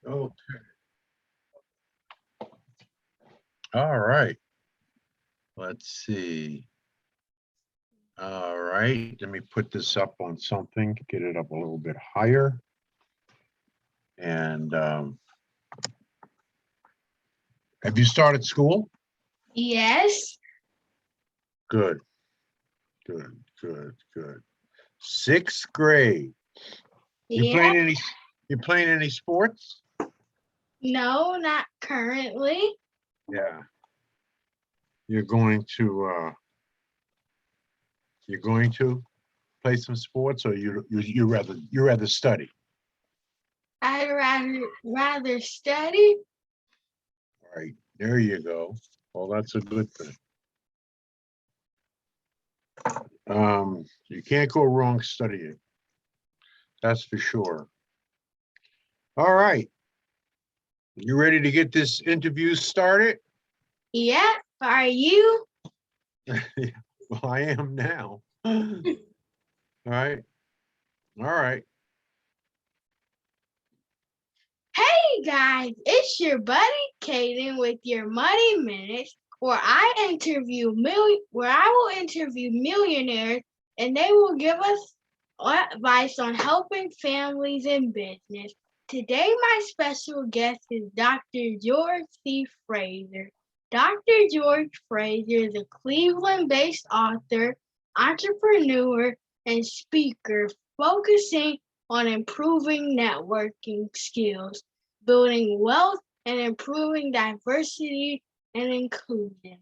Okay. All right. Let's see. All right. Let me put this up on something, get it up a little bit higher. And have you started school? Yes. Good, good, good, good. Sixth grade. You Yeah. playing any you playing any sports? No, not currently. Yeah. You're going to you're going to play some sports, or you rather study? I'd rather study. All right, there you go. Well, that's a good thing. You can't go wrong studying. That's for sure. All right, you ready to get this interview started? Yeah. Are you? Well, I am now. All right, all right. Hey guys, it's your buddy Caden with your Money Minutes, where I will interview millionaires, and they will give us advice on helping families in business. Today, my special guest is Dr. George C. Fraser. Dr. George Fraser is a Cleveland-based author, entrepreneur, and speaker focusing on improving networking skills, building wealth, and improving diversity and inclusion.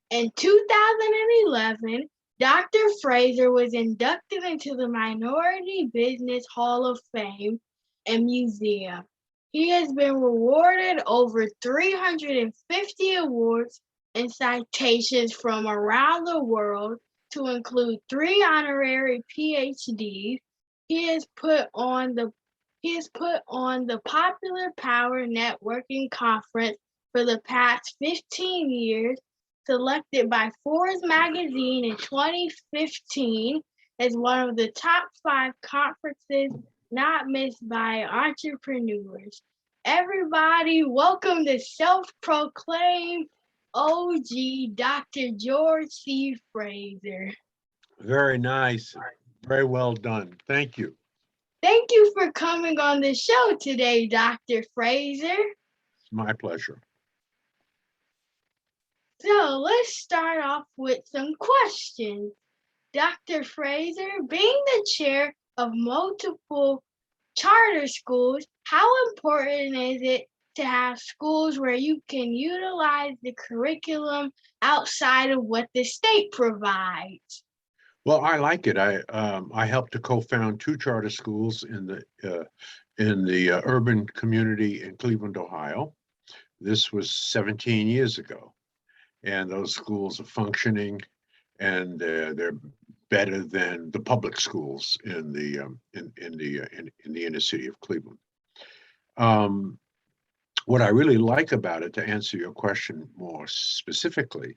In 2011, Dr. Fraser was inducted into the Minority Business Hall of Fame and Museum. He has been rewarded over 350 awards and citations from around the world, to include 3 honorary PhDs. He has put on the he has put on the Popular Power Networking Conference for the past 15 years, selected by Forbes magazine in 2015 as one of the top 5 conferences not missed by entrepreneurs. Everybody, welcome the self-proclaimed OG Dr. George C. Fraser. Very nice. Very well done. Thank you. Thank you for coming on the show today, Dr. Fraser. It's my pleasure. So let's start off with some questions. Dr. Fraser, being the chair of multiple charter schools, how important is it to have schools where you can utilize the curriculum outside of what the state provides? Well, I like it. I helped to co-found 2 charter schools in the urban community in Cleveland, Ohio. This was 17 years ago, and those schools are functioning, and they're better than the public schools in the inner city of Cleveland. Um, what I really like about it, to answer your question more specifically,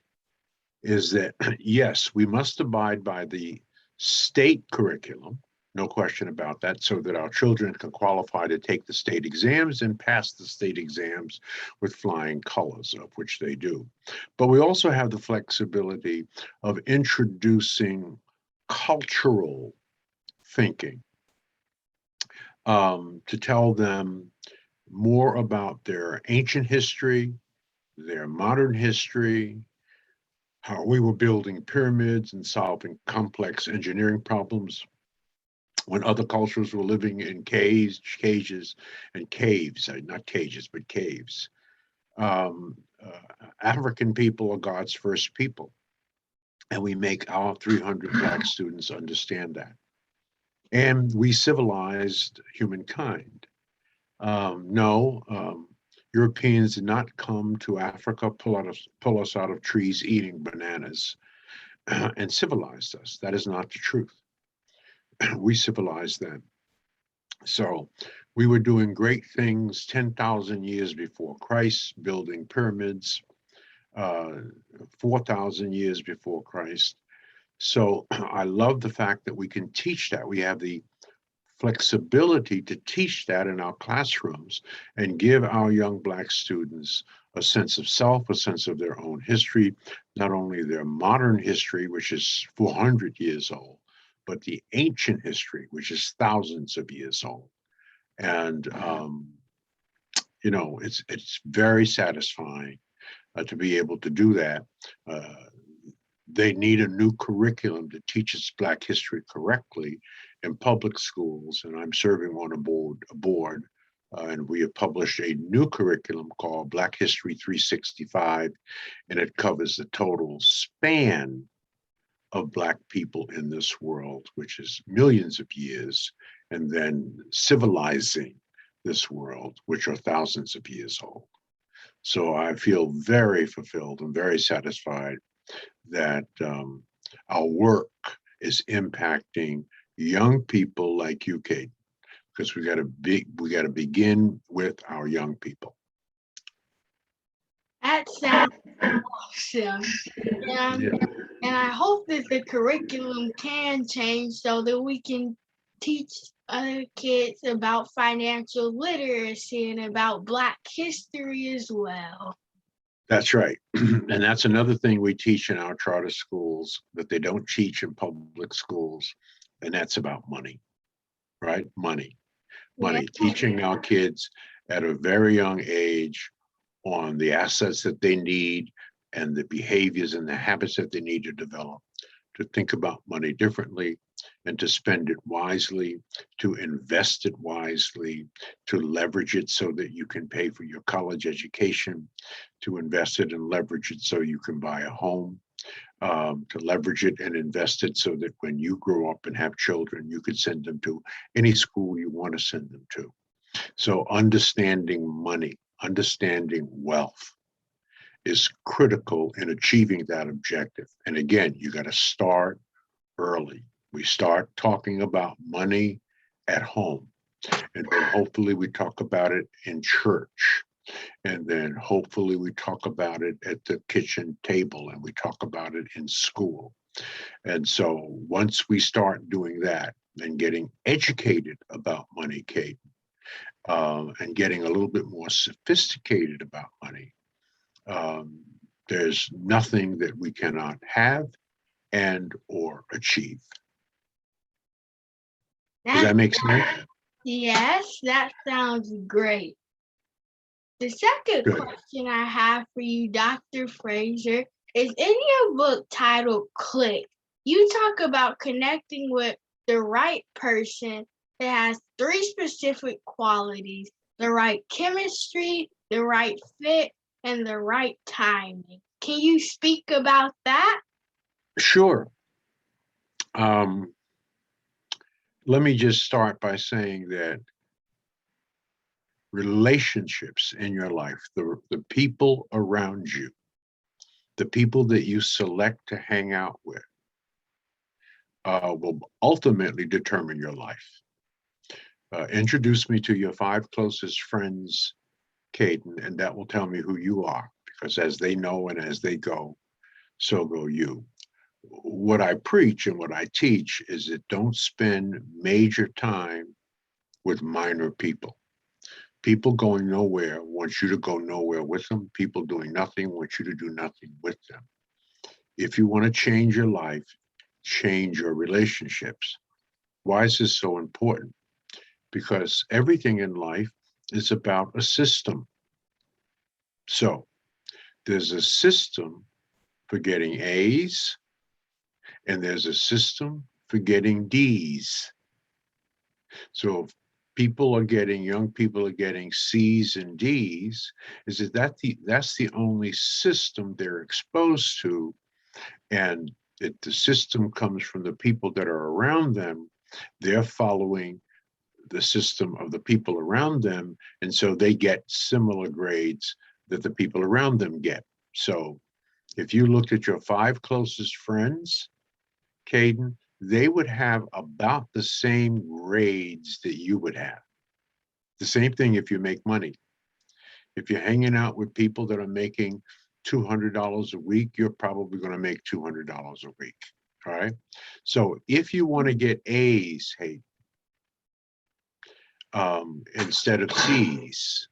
is that yes, we must abide by the state curriculum, no question about that, so that our children can qualify to take the state exams and pass the state exams with flying colors, of which they do. But we also have the flexibility of introducing cultural thinking, to tell them more about their ancient history, their modern history, how we were building pyramids and solving complex engineering problems when other cultures were living in cages and caves, not cages, but caves. Um, African people are God's first people, and we make our 300 Black students understand that. And we civilized humankind. No, Europeans did not come to Africa, pull us out of trees eating bananas, and civilized us. That is not the truth. We civilized them. So we were doing great things 10,000 years before Christ, building pyramids, uh, 4,000 years before Christ. So I love the fact that we can teach that. We have the flexibility to teach that in our classrooms and give our young Black students a sense of self, a sense of their own history, not only their modern history, which is 400 years old, but the ancient history, which is thousands of years old. And it's very satisfying to be able to do that. Uh, they need a new curriculum that teaches Black history correctly in public schools, and I'm serving on a board, and we have published a new curriculum called Black History 365, and it covers the total span of Black people in this world, which is millions of years, and then civilizing this world, which are thousands of years old. So I feel very fulfilled and very satisfied that our work is impacting young people like you, Kate, because we got to begin with our young people. That sounds awesome. And, and I hope that the curriculum can change so that we can teach other kids about financial literacy and about Black history as well. That's right. And that's another thing we teach in our charter schools that they don't teach in public schools. And that's about money, right? Money. Yeah. Teaching our kids at a very young age on the assets that they need and the behaviors and the habits that they need to develop, to think about money differently and to spend it wisely, to invest it wisely, to leverage it so that you can pay for your college education, to invest it and leverage it so you can buy a home, to leverage it and invest it so that when you grow up and have children, you could send them to any school you want to send them to. So understanding money, understanding wealth is critical in achieving that objective. And again, you got to start early. We start talking about money at home, and then hopefully we talk about it in church, and then hopefully we talk about it at the kitchen table, and we talk about it in school. And so once we start doing that and getting educated about money, Kate, and getting a little bit more sophisticated about money, there's nothing that we cannot have and or achieve. Does that make sense? Yes, that sounds great. The second question I have for you, Dr. Fraser, is in your book titled Click, you talk about connecting with the right person that has 3 specific qualities: the right chemistry, the right fit, and the right timing. Can you speak about that? Sure. Let me just start by saying that relationships in your life, the people around you, the people that you select to hang out with, will ultimately determine your life. Introduce me to your 5 closest friends, Caden, and that will tell me who you are, because as they know and as they go, so go you. What I preach and what I teach is that don't spend major time with minor people. People going nowhere want you to go nowhere with them. People doing nothing want you to do nothing with them. If you want to change your life, change your relationships. Why is this so important? Because everything in life is about a system. So there's a system for getting A's, and there's a system for getting D's. So if young people are getting C's and D's, that's the only system they're exposed to. And if the system comes from the people that are around them, they're following the system of the people around them. And so they get similar grades that the people around them get. So if you looked at your 5 closest friends, Caden, they would have about the same grades that you would have. The same thing if you make money. If you're hanging out with people that are making $200 a week, you're probably going to make $200 a week. All right. So if you want to get A's, hey, instead of C's.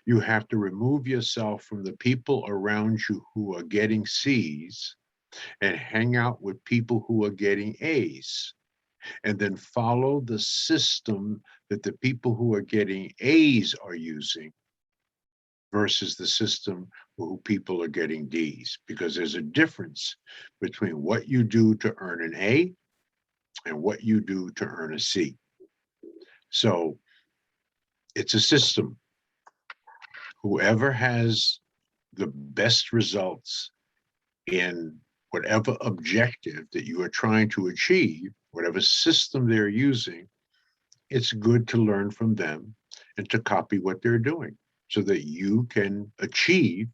You have to remove yourself from the people around you who are getting C's and hang out with people who are getting A's, and then follow the system that the people who are getting A's are using versus the system who people are getting D's, because there's a difference between what you do to earn an A and what you do to earn a C. So it's a system. Whoever has the best results in whatever objective that you are trying to achieve, whatever system they're using, it's good to learn from them and to copy what they're doing so that you can achieve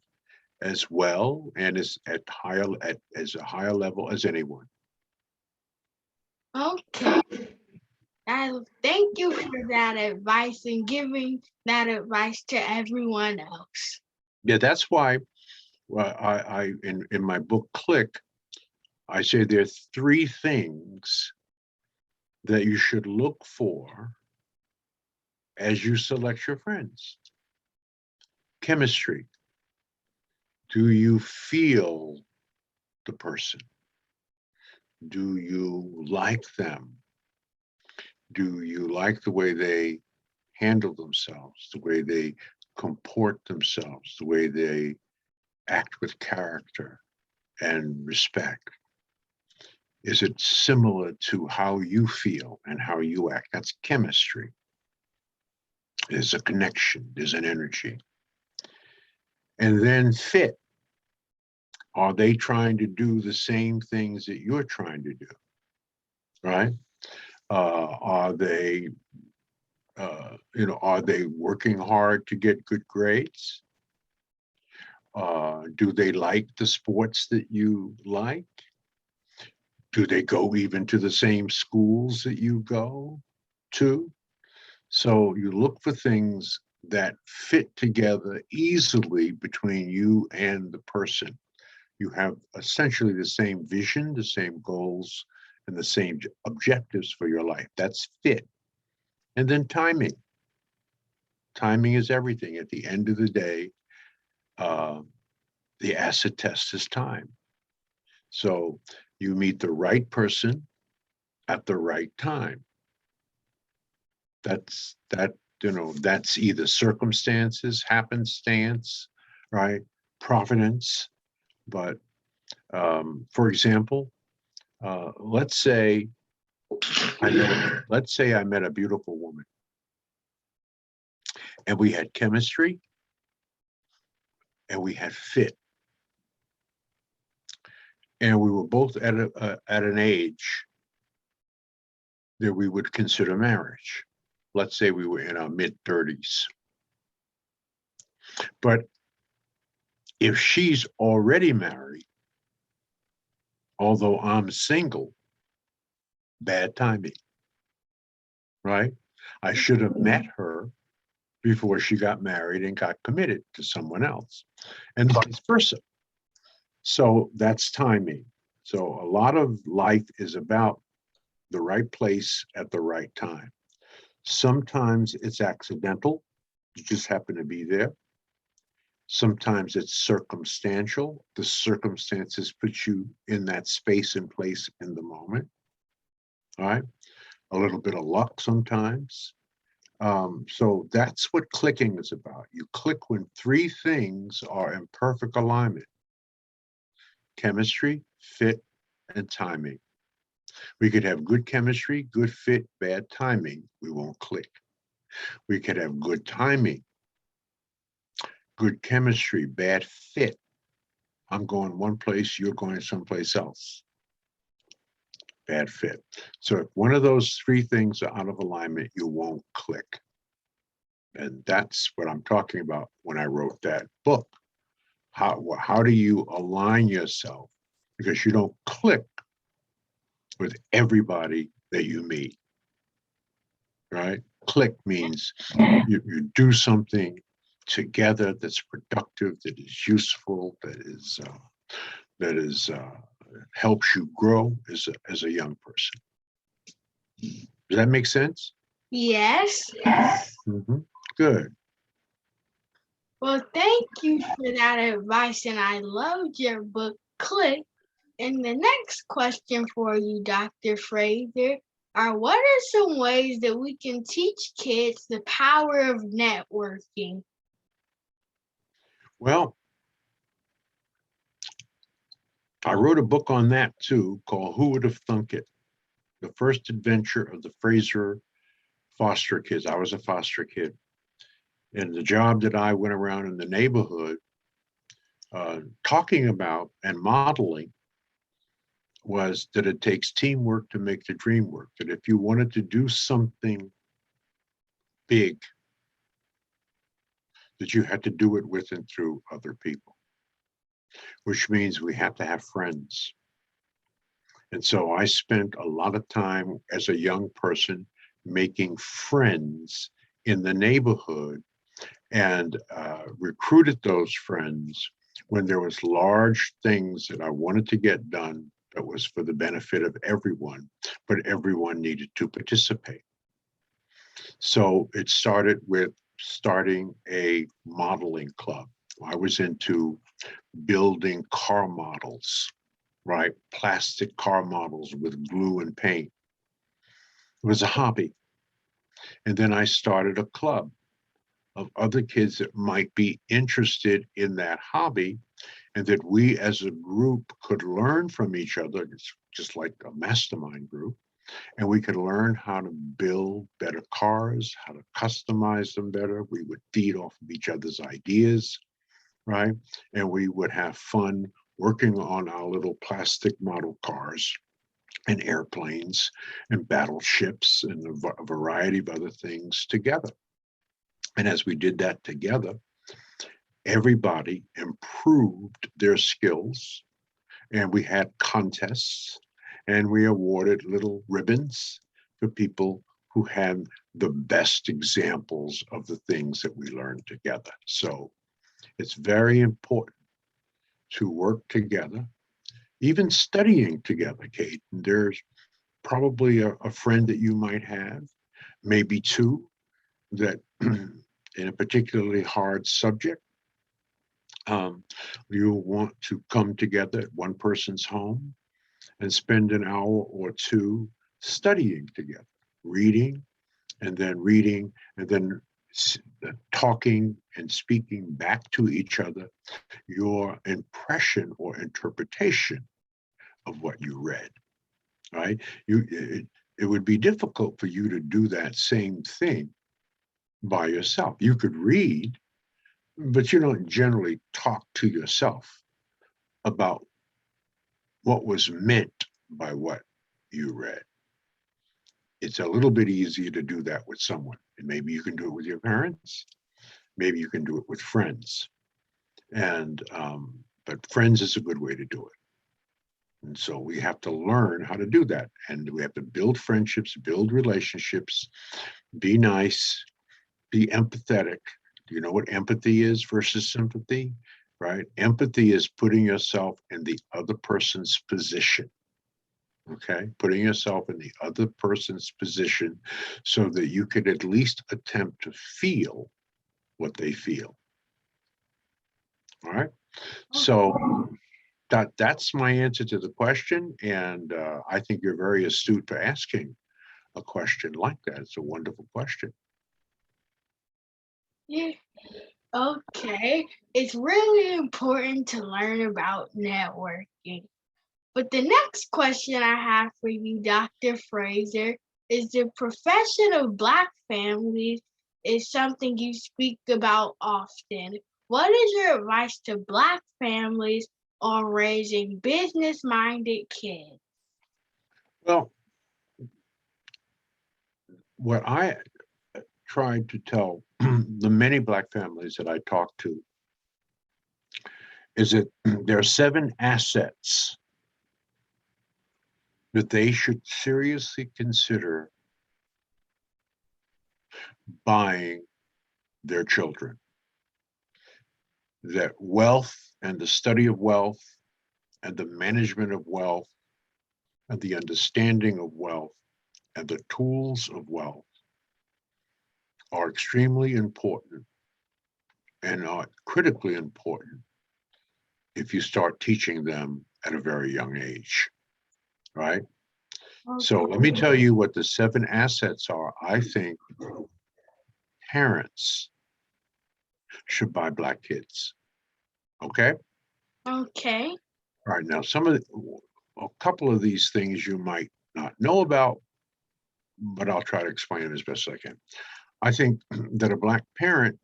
as well and as a higher level as anyone. Okay. Thank you for that advice and giving that advice to everyone else. Yeah, that's why in my book Click, I say there are three things that you should look for as you select your friends. Chemistry. Do you feel the person? Do you like them? Do you like the way they handle themselves, the way they comport themselves, the way they act with character and respect? Is it similar to how you feel and how you act? That's chemistry. There's a connection, there's an energy. And then fit. Are they trying to do the same things that you're trying to do? Right? Are they, are they working hard to get good grades? Do they like the sports that you like? Do they go even to the same schools that you go to? So you look for things that fit together easily between you and the person. You have essentially the same vision, the same goals, and the same objectives for your life. That's fit. And then timing. Timing is everything. At the end of the day, the acid test is time. So you meet the right person at the right time. That's either circumstances, happenstance, right? Providence. But for example, let's say I met a beautiful woman and we had chemistry and we had fit. And we were both at an age that we would consider marriage. Let's say we were in our mid-30s. But if she's already married, although I'm single, bad timing, right? I should have met her before she got married and got committed to someone else, and vice versa. So that's timing. So a lot of life is about the right place at the right time. Sometimes it's accidental. You just happen to be there. Sometimes it's circumstantial. The circumstances put you in that space and place in the moment. All right. A little bit of luck sometimes. So that's what clicking is about. You click when three things are in perfect alignment: chemistry, fit, and timing. We could have good chemistry, good fit, bad timing. We won't click. We could have good timing, good chemistry, bad fit. I'm going one place, you're going someplace else. Bad fit. So if one of those three things are out of alignment, you won't click. And that's what I'm talking about when I wrote that book. How do you align yourself? Because you don't click with everybody that you meet, right? Click means you do something together that's productive, that is useful, that is helps you grow as a young person. Does that make sense? Yes. Mhm. Good. Well, thank you for that advice, and I loved your book, Click. And the next question for you, Dr. Fraser, are what are some ways that we can teach kids the power of networking? Well, I wrote a book on that too called Who Would Have Thunk It? The First Adventure of the Fraser Foster Kids. I was a foster kid. And the job that I went around in the neighborhood talking about and modeling was that it takes teamwork to make the dream work. That if you wanted to do something big, that you had to do it with and through other people, which means we have to have friends. And so I spent a lot of time as a young person making friends in the neighborhood and recruited those friends when there was large things that I wanted to get done that was for the benefit of everyone, but everyone needed to participate. So it started with starting a modeling club. I was into building car models, right? Plastic car models with glue and paint. It was a hobby. And then I started a club of other kids that might be interested in that hobby and that we as a group could learn from each other. It's just like a mastermind group. And we could learn how to build better cars, how to customize them better. We would feed off of each other's ideas, right? And we would have fun working on our little plastic model cars and airplanes and battleships and a variety of other things together. And as we did that together, everybody improved their skills, and we had contests, and we awarded little ribbons for people who had the best examples of the things that we learned together. So it's very important to work together, even studying together, Kate. There's probably a friend that you might have, maybe two, that in a particularly hard subject, you want to come together at one person's home and spend an hour or two studying together, reading reading and then talking and speaking back to each other your impression or interpretation of what you read, right? It would be difficult for you to do that same thing by yourself. You could read, but you don't generally talk to yourself about what was meant by what you read. It's a little bit easier to do that with someone. And maybe you can do it with your parents. Maybe you can do it with friends. But friends is a good way to do it. And so we have to learn how to do that. And we have to build friendships, build relationships, be nice, be empathetic. Do you know what empathy is versus sympathy? Right? Empathy is putting yourself in the other person's position. Okay, putting yourself in the other person's position so that you could at least attempt to feel what they feel. All right. So that's my answer to the question, and I think you're very astute for asking a question like that. It's a wonderful question. Yeah. Okay. It's really important to learn about networking. But the next question I have for you, Dr. Fraser, is the profession of Black families is something you speak about often. What is your advice to Black families on raising business-minded kids? Well, what I tried to tell the many Black families that I talk to is that there are 7 assets that they should seriously consider buying their children. That wealth and the study of wealth and the management of wealth and the understanding of wealth and the tools of wealth are extremely important and are critically important if you start teaching them at a very young age, right? So let me tell you what the 7 assets are. I think parents should buy black kids. Okay? Okay. All right. Now, a couple of these things you might not know about, but I'll try to explain it as best I can. I think that a black parent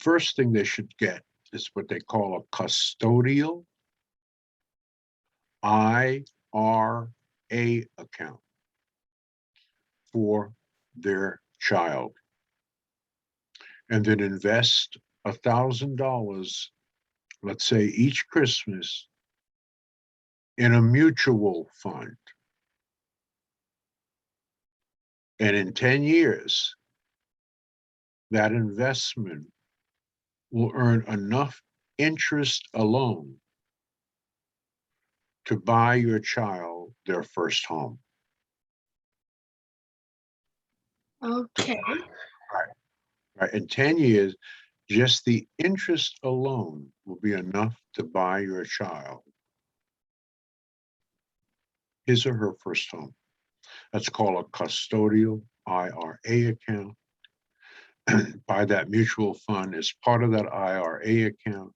first thing they should get is what they call a custodial IRA account for their child, and then invest $1,000, let's say each Christmas, in a mutual fund. And in 10 years, that investment will earn enough interest alone to buy your child their first home. Okay. Right. In 10 years, just the interest alone will be enough to buy your child his or her first home. That's called a custodial IRA account. Buy that mutual fund as part of that IRA account.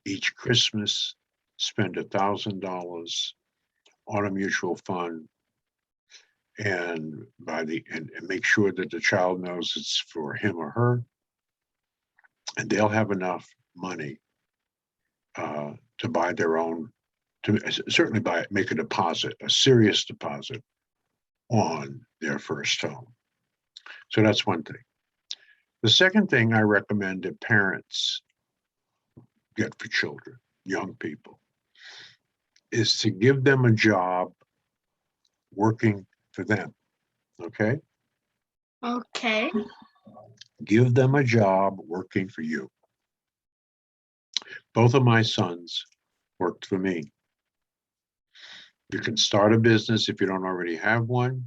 Each Christmas, spend $1,000 on a mutual fund, and make sure that the child knows it's for him or her, and they'll have enough money to buy their own, to certainly make a deposit, a serious deposit on their first home. So that's one thing. The second thing I recommend that parents get for children, young people, is to give them a job working for them. Okay? Okay. Give them a job working for you. Both of my sons worked for me. You can start a business if you don't already have one.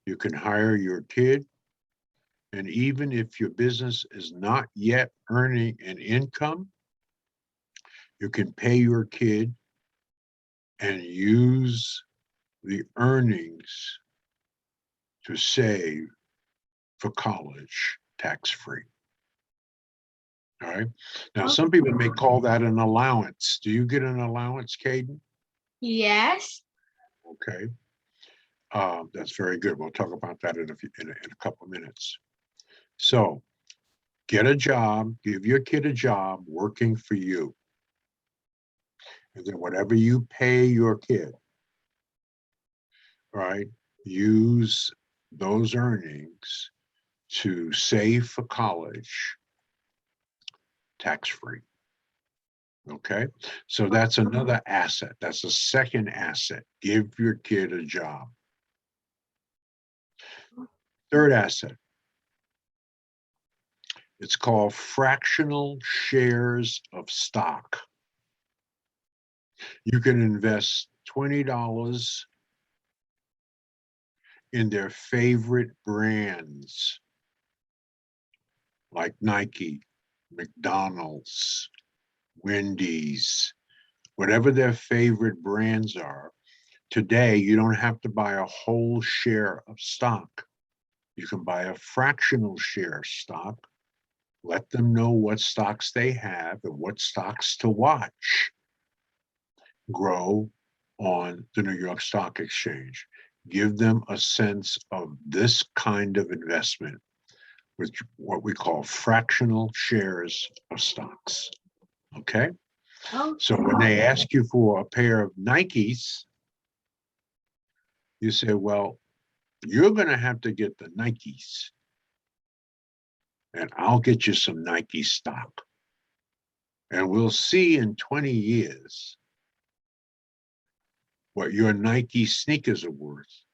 You can hire your kid. And even if your business is not yet earning an income, you can pay your kid and use the earnings to save for college tax-free. All right. Now, some people may call that an allowance. Do you get an allowance, Caden? Yes. Okay. That's very good. We'll talk about that in a couple of minutes. So get a job, give your kid a job working for you. And then whatever you pay your kid, right, use those earnings to save for college tax-free. Okay, so that's another asset. That's a second asset. Give your kid a job. Third asset. It's called fractional shares of stock. You can invest $20 in their favorite brands like Nike, McDonald's, Wendy's, whatever their favorite brands are. Today, you don't have to buy a whole share of stock. You can buy a fractional share stock. Let them know what stocks they have and what stocks to watch grow on the New York Stock Exchange. Give them a sense of this kind of investment with what we call fractional shares of stocks. Okay? So when they ask you for a pair of Nikes, you say, well, you're going to have to get the Nikes, and I'll get you some Nike stock. And we'll see in 20 years what your Nike sneakers are worth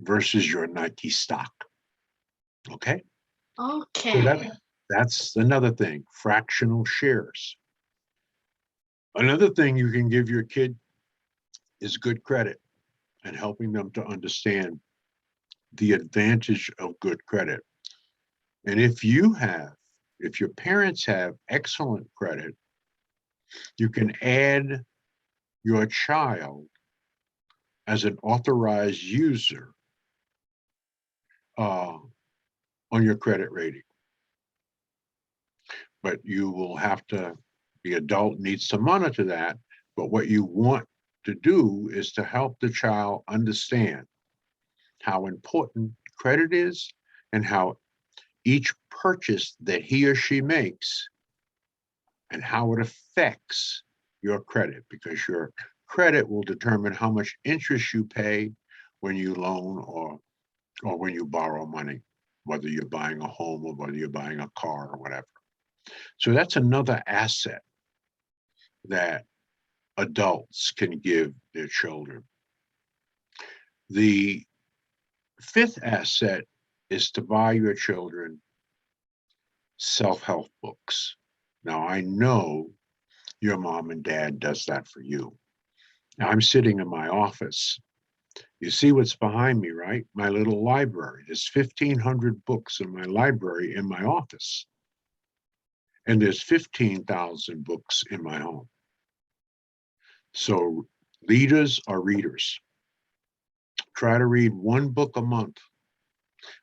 versus your Nike stock. Okay? Okay. So that's another thing, fractional shares. Another thing you can give your kid is good credit and helping them to understand the advantage of good credit. And if your parents have excellent credit, you can add your child as an authorized user uh, on your credit rating. But you will have to, the adult needs to monitor that. But what you want to do is to help the child understand how important credit is and how each purchase that he or she makes and how it affects your credit, because your credit will determine how much interest you pay when you loan or when you borrow money, whether you're buying a home or whether you're buying a car or whatever. So that's another asset that adults can give their children. The fifth asset is to buy your children self-help books. Now, I know your mom and dad does that for you. Now, I'm sitting in my office. You see what's behind me, right? My little library. There's 1,500 books in my library in my office. And there's 15,000 books in my home. So leaders are readers. Try to read one book a month.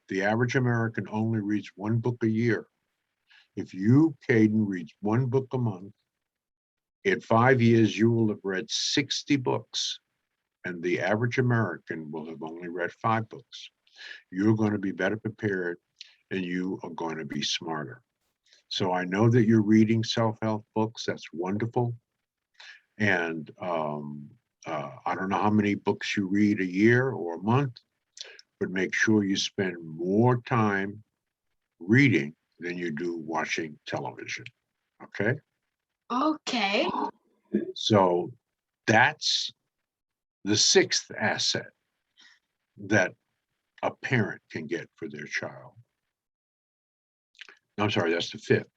The average American only reads one book a year. If you, Caden, reads one book a month, in 5 years, you will have read 60 books, and the average American will have only read 5 books. You're going to be better prepared, and you are going to be smarter. So I know that you're reading self-help books. That's wonderful. And I don't know how many books you read a year or a month, but make sure you spend more time reading than you do watching television. Okay? Okay. So that's the sixth asset that a parent can get for their child. I'm sorry, that's the fifth.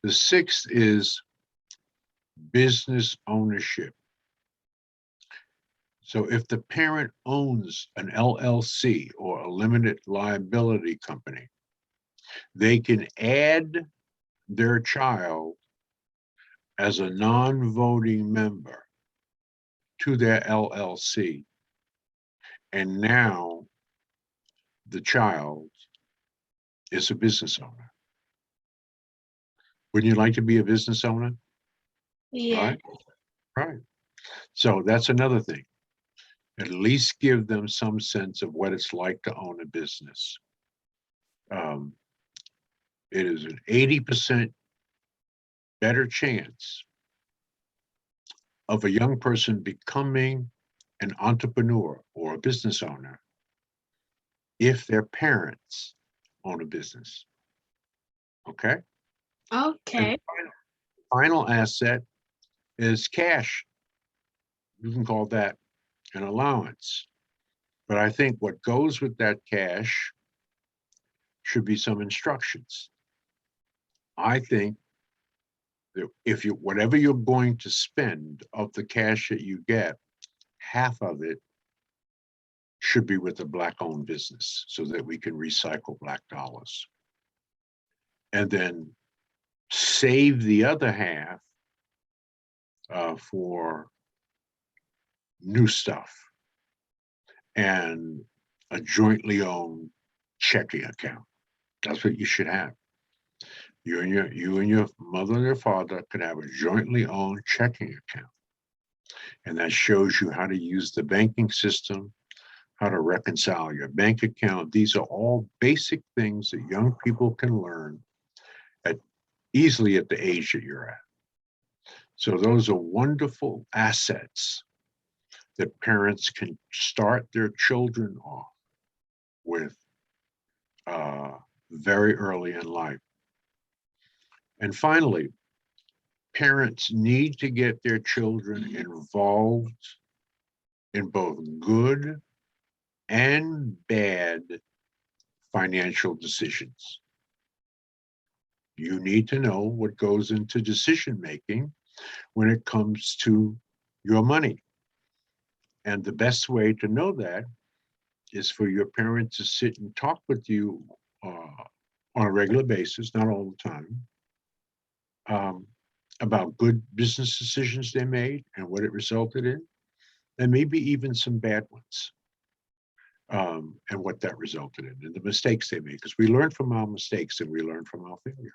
The sixth is business ownership. So if the parent owns an LLC or a limited liability company, they can add their child as a non-voting member to their LLC. And now the child is a business owner. Wouldn't you like to be a business owner? Yeah. Right? Right. So that's another thing. At least give them some sense of what it's like to own a business. It is an 80% better chance of a young person becoming an entrepreneur or a business owner if their parents own a business. Okay? And Okay. final asset is cash. You can call that an allowance. But I think what goes with that cash should be some instructions. I think that if you, whatever you're going to spend of the cash that you get, half of it should be with a Black-owned business so that we can recycle Black dollars. And then save the other half for new stuff and a jointly owned checking account. That's what you should have. You and your mother and your father could have a jointly owned checking account. And that shows you how to use the banking system, how to reconcile your bank account. These are all basic things that young people can learn easily at the age that you're at. So those are wonderful assets that parents can start their children off with very early in life. And finally, parents need to get their children involved in both good and bad financial decisions. You need to know what goes into decision making when it comes to your money. And the best way to know that is for your parent to sit and talk with you on a regular basis, not all the time, about good business decisions they made and what it resulted in, and maybe even some bad ones, and what that resulted in, and the mistakes they made, because we learn from our mistakes and we learn from our failure.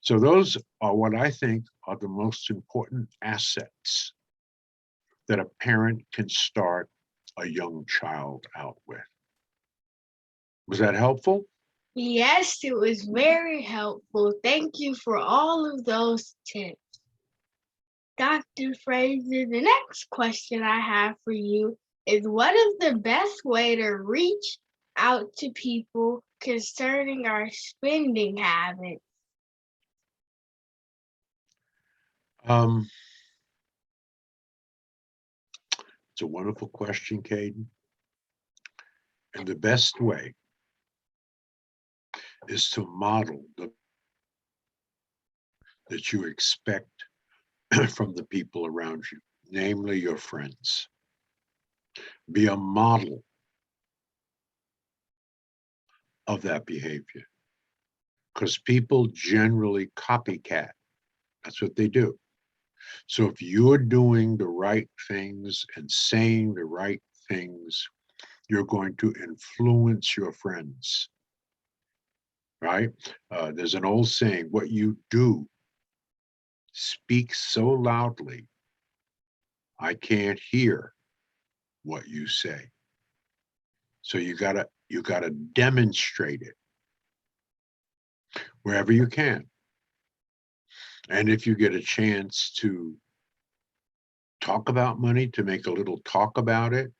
So those are what I think are the most important assets that a parent can start a young child out with. Was that helpful? Yes, it was very helpful. Thank you for all of those tips. Dr. Fraser, the next question I have for you is, what is the best way to reach out to people concerning our spending habits? Um, it's a wonderful question, Caden. And the best way is to model that you expect from the people around you, namely your friends. Be a model of that behavior, because people generally copycat. That's what they do. So if you're doing the right things and saying the right things, you're going to influence your friends, right? There's an old saying, what you do speaks so loudly, I can't hear what you say. So you gotta demonstrate it wherever you can. And if you get a chance to talk about money, to make a little talk about it,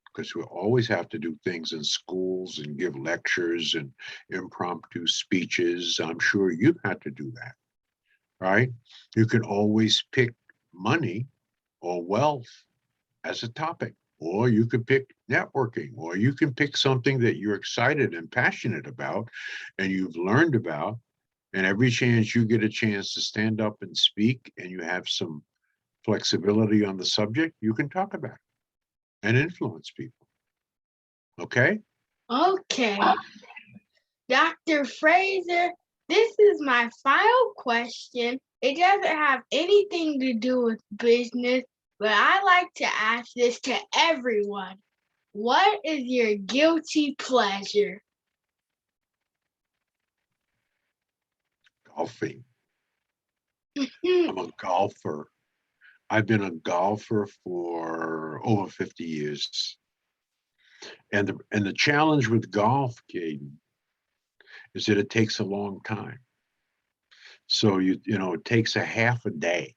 because we always have to do things in schools and give lectures and impromptu speeches. I'm sure you've had to do that, right? You can always pick money or wealth as a topic, or you could pick networking, or you can pick something that you're excited and passionate about and you've learned about. And every chance you get a chance to stand up and speak and you have some flexibility on the subject, you can talk about it and influence people. Okay? Okay, Dr. Fraser, this is my final question. It doesn't have anything to do with business, but I like to ask this to everyone. What is your guilty pleasure? Golfing. I'm a golfer. I've been a golfer for over 50 years. And the challenge with golf, Caden, is that it takes a long time. So you know, it takes a half a day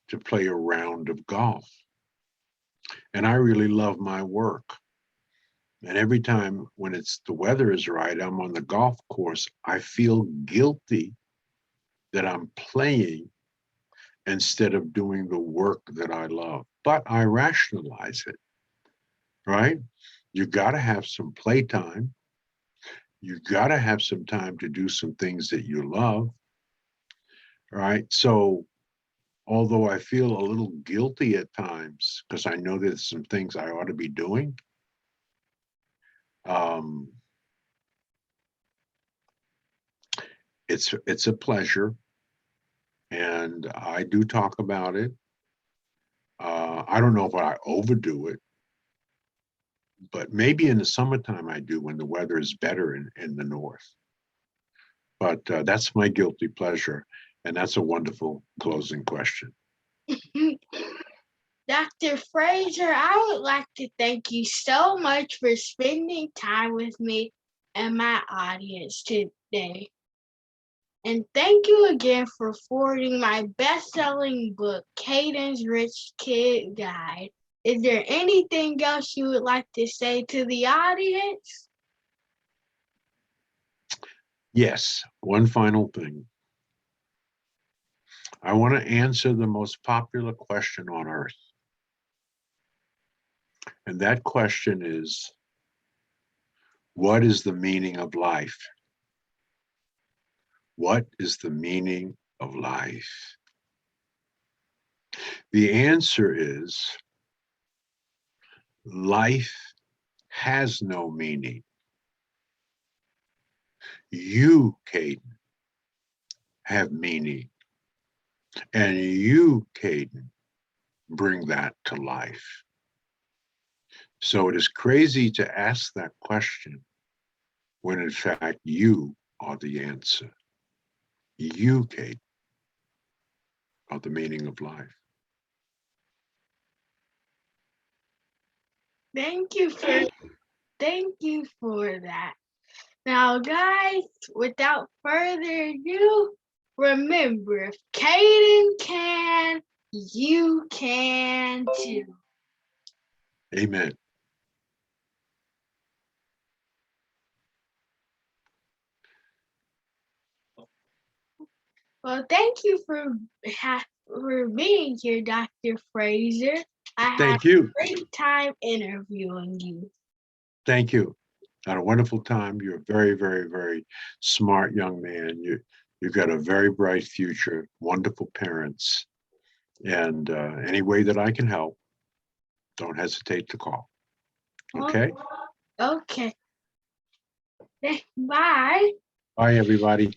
to play a round of golf. And I really love my work. And every time when the weather is right, I'm on the golf course, I feel guilty that I'm playing instead of doing the work that I love. But I rationalize it, right? You got to have some playtime. You got to have some time to do some things that you love, right? So although I feel a little guilty at times because I know there's some things I ought to be doing, um, it's a pleasure, and I do talk about it. I don't know if I overdo it, but maybe in the summertime I do when the weather is better in the north. But that's my guilty pleasure, and that's a wonderful closing question. Dr. Fraser, I would like to thank you so much for spending time with me and my audience today. And thank you again for forwarding my best-selling book, Caden's Rich Kid Guide. Is there anything else you would like to say to the audience? Yes, one final thing. I want to answer the most popular question on earth. And that question is, what is the meaning of life? What is the meaning of life? The answer is life has no meaning. You, Caden, have meaning. And you, Caden, bring that to life. So it is crazy to ask that question when in fact you are the answer. You, Caden, are the meaning of life. Thank you for that. Now, guys, without further ado, remember, if Caden can, you can too. Amen. Well, thank you for being here, Dr. Fraser. I had Thank you. a great time interviewing you. Thank you. Had a wonderful time. You're a very, very, very smart young man. You've got a very bright future, wonderful parents. And any way that I can help, don't hesitate to call. Okay? Okay. Bye. Bye, everybody.